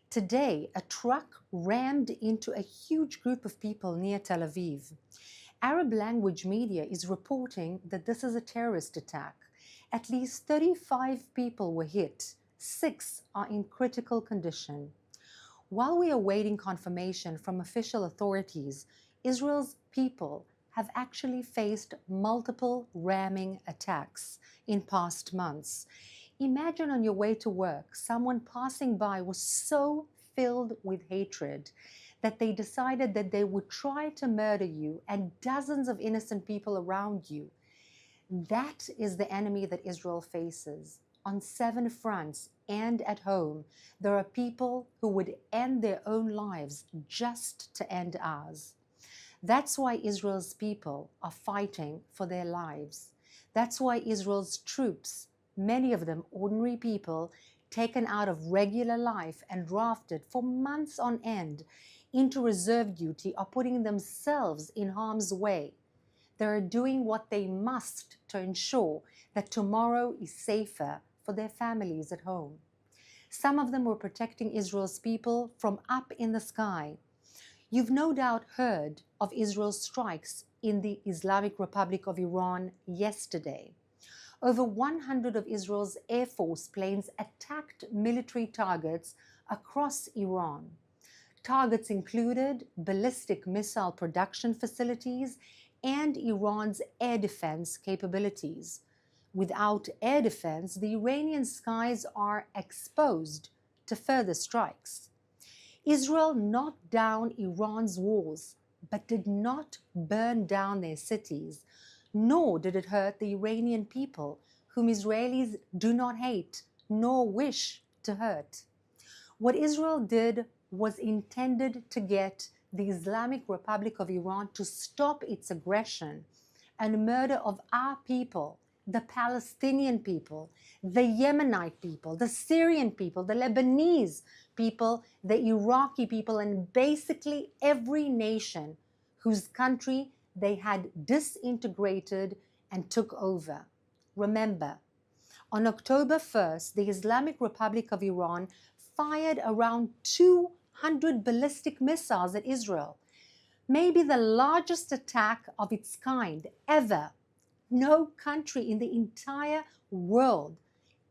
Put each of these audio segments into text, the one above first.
Today, a truck rammed into a huge group of people near Tel Aviv. Arab language media is reporting that this is a terrorist attack. At least 35 people were hit. 6 are in critical condition. While we are waiting confirmation from official authorities, Israel's people have actually faced multiple ramming attacks in past months. Imagine on your way to work, someone passing by was so filled with hatred that they decided that they would try to murder you and dozens of innocent people around you. That is the enemy that Israel faces. On 7 fronts and at home, there are people who would end their own lives just to end ours. That's why Israel's people are fighting for their lives. That's why Israel's troops, many of them ordinary people, taken out of regular life and drafted for months on end into reserve duty, are putting themselves in harm's way. They are doing what they must to ensure that tomorrow is safer for their families at home. Some of them were protecting Israel's people from up in the sky. You've no doubt heard of Israel's strikes in the Islamic Republic of Iran yesterday. Over 100 of Israel's Air Force planes attacked military targets across Iran. Targets included ballistic missile production facilities and Iran's air defense capabilities. Without air defense, the Iranian skies are exposed to further strikes. Israel knocked down Iran's walls, but did not burn down their cities, nor did it hurt the Iranian people, whom Israelis do not hate nor wish to hurt. What Israel did was intended to get the Islamic Republic of Iran to stop its aggression and murder of our people, the Palestinian people, the Yemenite people, the Syrian people, the Lebanese people, the Iraqi people, and basically every nation whose country they had disintegrated and took over. Remember, on October 1st, the Islamic Republic of Iran fired around 200 ballistic missiles at Israel, maybe the largest attack of its kind ever. No country in the entire world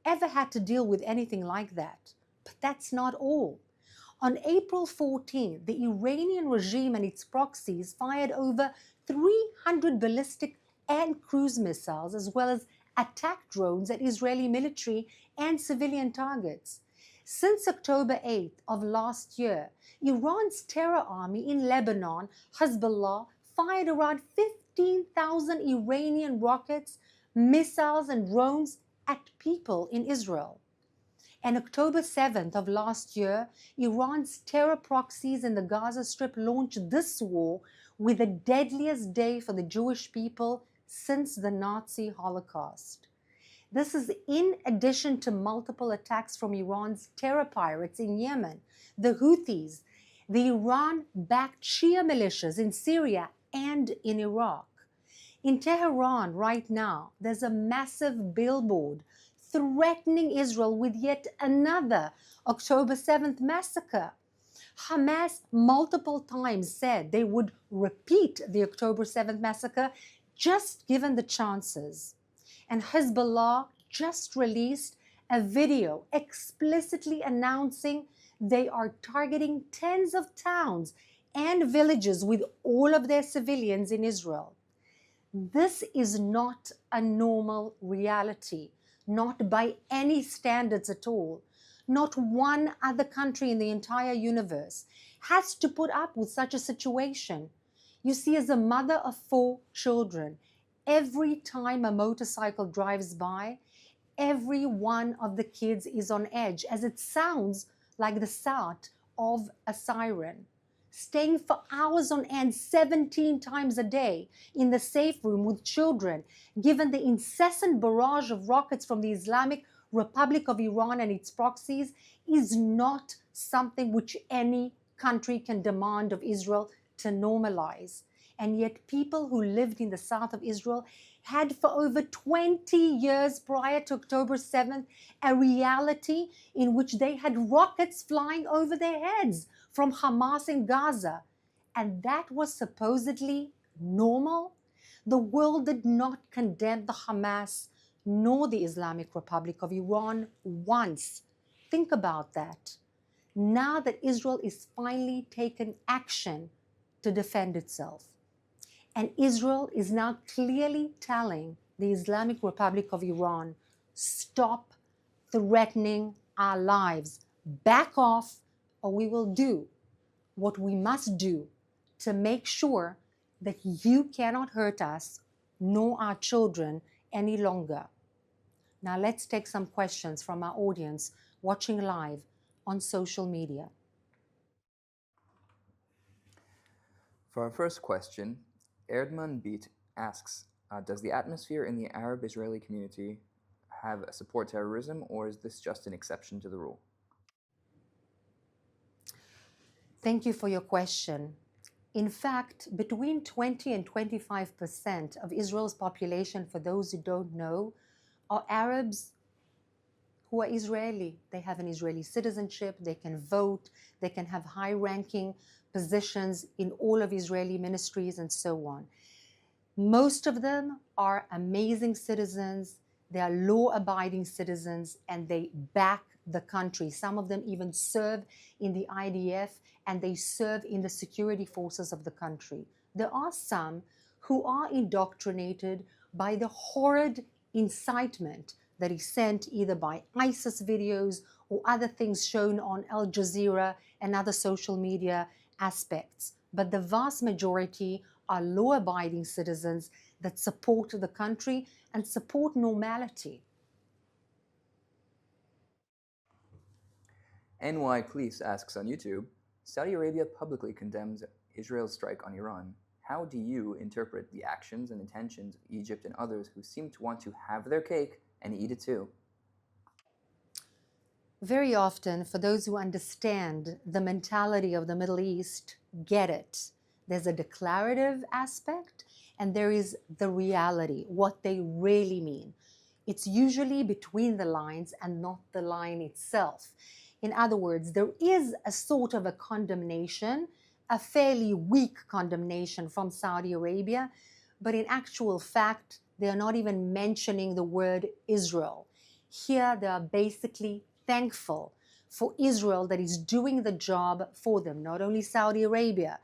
ever had to deal with anything like that. But that's not all. On April 14, the Iranian regime and its proxies fired over 300 ballistic and cruise missiles, as well as attack drones at Israeli military and civilian targets. Since October 8th of last year, Iran's terror army in Lebanon, Hezbollah, fired around 15,000 Iranian rockets, missiles, and drones at people in Israel. And October 7th of last year, Iran's terror proxies in the Gaza Strip launched this war with the deadliest day for the Jewish people since the Nazi Holocaust. This is in addition to multiple attacks from Iran's terror pirates in Yemen, the Houthis, the Iran-backed Shia militias in Syria and in Iraq. In Tehran right now, there's a massive billboard threatening Israel with yet another October 7th massacre. Hamas multiple times said they would repeat the October 7th massacre just given the chances. And Hezbollah just released a video explicitly announcing they are targeting tens of towns and villages with all of their civilians in Israel. This is not a normal reality, not by any standards at all. Not one other country in the entire universe has to put up with such a situation. You see, as a mother of 4 children, every time a motorcycle drives by, every one of the kids is on edge, as it sounds like the sound of a siren. Staying for hours on end 17 times a day in the safe room with children, given the incessant barrage of rockets from the Islamic Republic of Iran and its proxies, is not something which any country can demand of Israel to normalize. And yet people who lived in the south of Israel had for over 20 years prior to October 7th a reality in which they had rockets flying over their heads from Hamas in Gaza. And that was supposedly normal? The world did not condemn the Hamas nor the Islamic Republic of Iran once. Think about that. Now that Israel is finally taking action to defend itself, and Israel is now clearly telling the Islamic Republic of Iran, stop threatening our lives, back off, or we will do what we must do to make sure that you cannot hurt us nor our children any longer. Now let's take some questions from our audience watching live on social media. For our first question, Erdman Beat asks, does the atmosphere in the Arab-Israeli community have support terrorism, or is this just an exception to the rule? Thank you for your question. In fact, between 20 and 25% of Israel's population, for those who don't know, are Arabs who are Israeli. They have an Israeli citizenship, they can vote, they can have high-ranking positions in all of Israeli ministries and so on. Most of them are amazing citizens, they are law-abiding citizens, and they back the country. Some of them even serve in the IDF and they serve in the security forces of the country. There are some who are indoctrinated by the horrid incitement that is sent either by ISIS videos or other things shown on Al Jazeera and other social media aspects. But the vast majority are law-abiding citizens that support the country and support normality. NY Police asks on YouTube, Saudi Arabia publicly condemns Israel's strike on Iran. How do you interpret the actions and intentions of Egypt and others who seem to want to have their cake and eat it too? Very often, for those who understand the mentality of the Middle East, get it. There's a declarative aspect and there is the reality, what they really mean. It's usually between the lines and not the line itself. In other words, there is a sort of a condemnation, a fairly weak condemnation from Saudi Arabia, but in actual fact, they are not even mentioning the word Israel. Here, they are basically thankful for Israel that is doing the job for them, not only Saudi Arabia,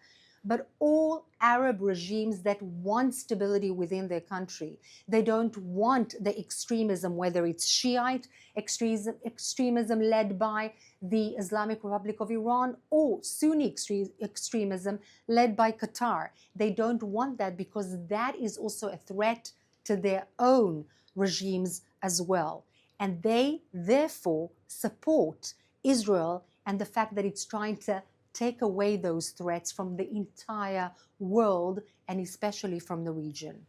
but all Arab regimes that want stability within their country. They don't want the extremism, whether it's Shiite extremism led by the Islamic Republic of Iran or Sunni extremism led by Qatar. They don't want that because that is also a threat to their own regimes as well. And they therefore support Israel and the fact that it's trying to take away those threats from the entire world and especially from the region.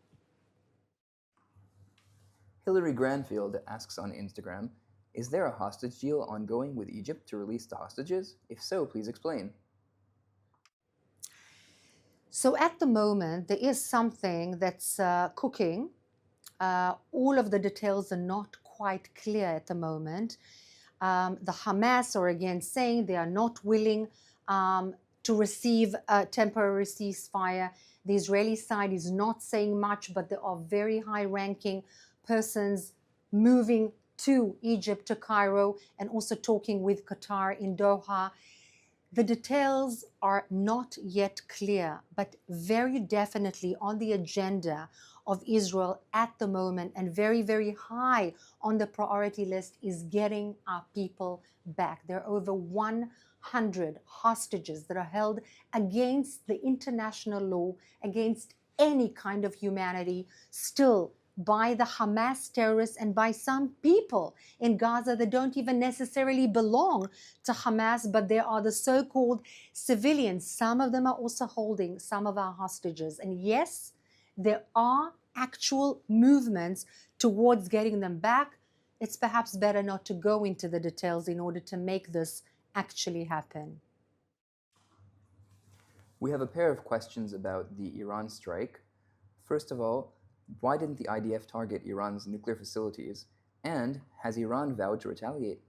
Hillary Granfield asks on Instagram, is there a hostage deal ongoing with Egypt to release the hostages? If so, please explain. So at the moment, there is something that's cooking. All of the details are not quite clear at the moment. The Hamas are again saying they are not willing to receive a temporary ceasefire. The Israeli side is not saying much, but there are very high-ranking persons moving to Egypt, to Cairo, and also talking with Qatar in Doha. The details are not yet clear, but very definitely on the agenda of Israel at the moment and very, very high on the priority list is getting our people back. There are over 100 hostages that are held against the international law, against any kind of humanity, still by the Hamas terrorists and by some people in Gaza that don't even necessarily belong to Hamas, but they are the so-called civilians. Some of them are also holding some of our hostages. And yes, there are actual movements towards getting them back. It's perhaps better not to go into the details in order to make this actually happen. We have a pair of questions about the Iran strike. First of all, Why didn't the IDF target Iran's nuclear facilities? And has Iran vowed to retaliate?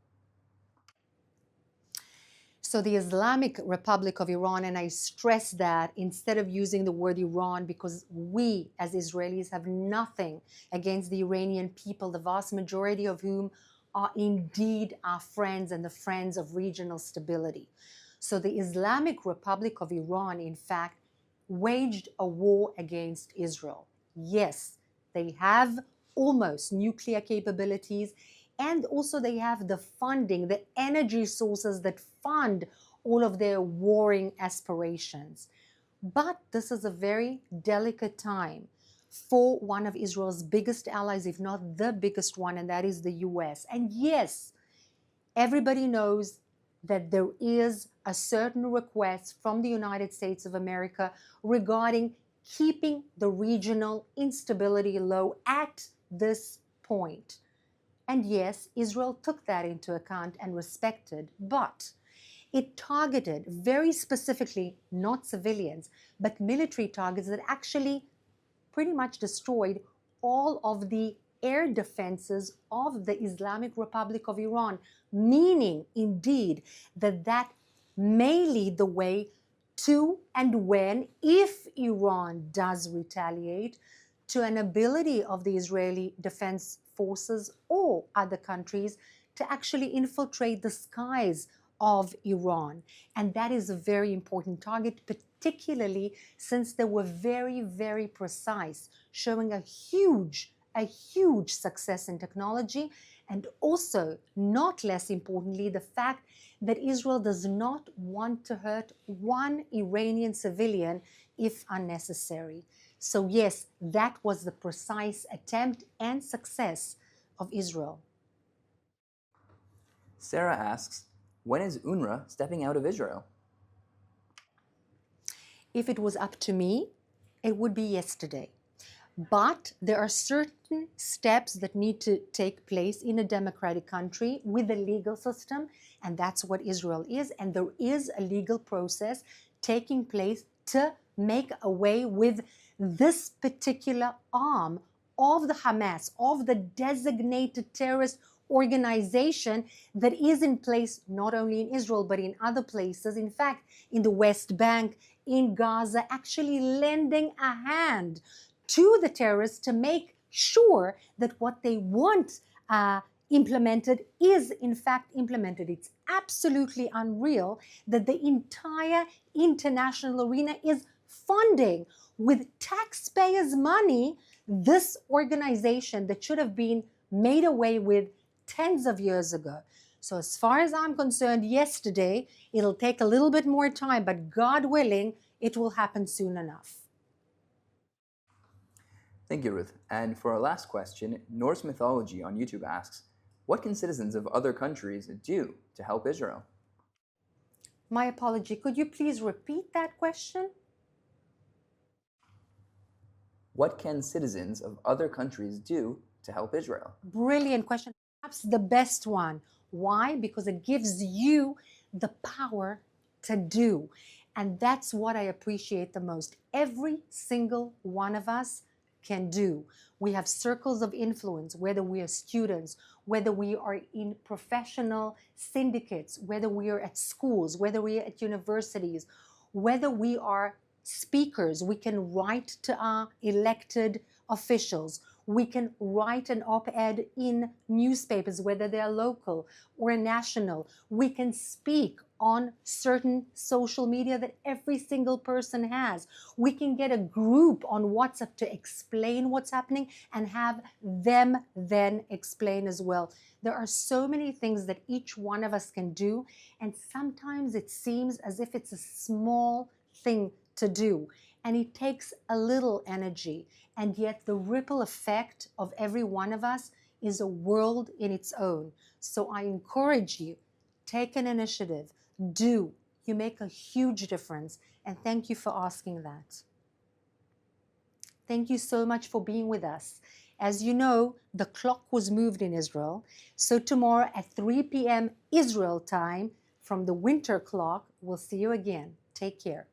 So the Islamic Republic of Iran, and I stress that instead of using the word Iran, because we as Israelis have nothing against the Iranian people, the vast majority of whom are indeed our friends and the friends of regional stability. So the Islamic Republic of Iran, in fact, waged a war against Israel. Yes, they have almost nuclear capabilities, and also they have the funding, the energy sources that fund all of their warring aspirations. But this is a very delicate time for one of Israel's biggest allies, if not the biggest one, and that is the US. And yes, everybody knows that there is a certain request from the United States of America regarding keeping the regional instability low at this point. And yes, Israel took that into account and respected, but it targeted very specifically not civilians, but military targets that actually pretty much destroyed all of the air defenses of the Islamic Republic of Iran, meaning indeed that may lead the way to, and when, if Iran does retaliate, to an ability of the Israeli Defense Forces or other countries to actually infiltrate the skies of Iran. And that is a very important target, particularly since they were very, very precise, showing a huge success in technology, and also, not less importantly, the fact that Israel does not want to hurt one Iranian civilian if unnecessary. So yes, that was the precise attempt and success of Israel. Sarah asks, when is UNRWA stepping out of Israel? If it was up to me, it would be yesterday. But there are certain steps that need to take place in a democratic country with a legal system, and that's what Israel is. And there is a legal process taking place to make away with this particular arm of the Hamas, of the designated terrorist organization that is in place not only in Israel but in other places. In fact, in the West Bank, in Gaza, actually lending a hand to the terrorists to make sure that what they want implemented is in fact implemented. It's absolutely unreal that the entire international arena is funding with taxpayers' money this organization that should have been made away with tens of years ago. So as far as I'm concerned, yesterday, it'll take a little bit more time, but God willing, it will happen soon enough. Thank you, Ruth. And for our last question, Norse Mythology on YouTube asks, what can citizens of other countries do to help Israel? My apology, could you please repeat that question? What can citizens of other countries do to help Israel? Brilliant question. Perhaps the best one. Why? Because it gives you the power to do. And that's what I appreciate the most. Every single one of us can do. We have circles of influence, whether we are students, whether we are in professional syndicates, whether we are at schools, whether we are at universities, whether we are speakers. We can write to our elected officials. We can write an op-ed in newspapers, whether they're local or national. We can speak on certain social media that every single person has. We can get a group on WhatsApp to explain what's happening and have them then explain as well. There are so many things that each one of us can do, and sometimes it seems as if it's a small thing to do, and it takes a little energy, and yet the ripple effect of every one of us is a world in its own. So I encourage you, take an initiative, do. You make a huge difference, and thank you for asking that. Thank you so much for being with us. As you know, the clock was moved in Israel, so tomorrow at 3 p.m. Israel time from the winter clock, we'll see you again. Take care.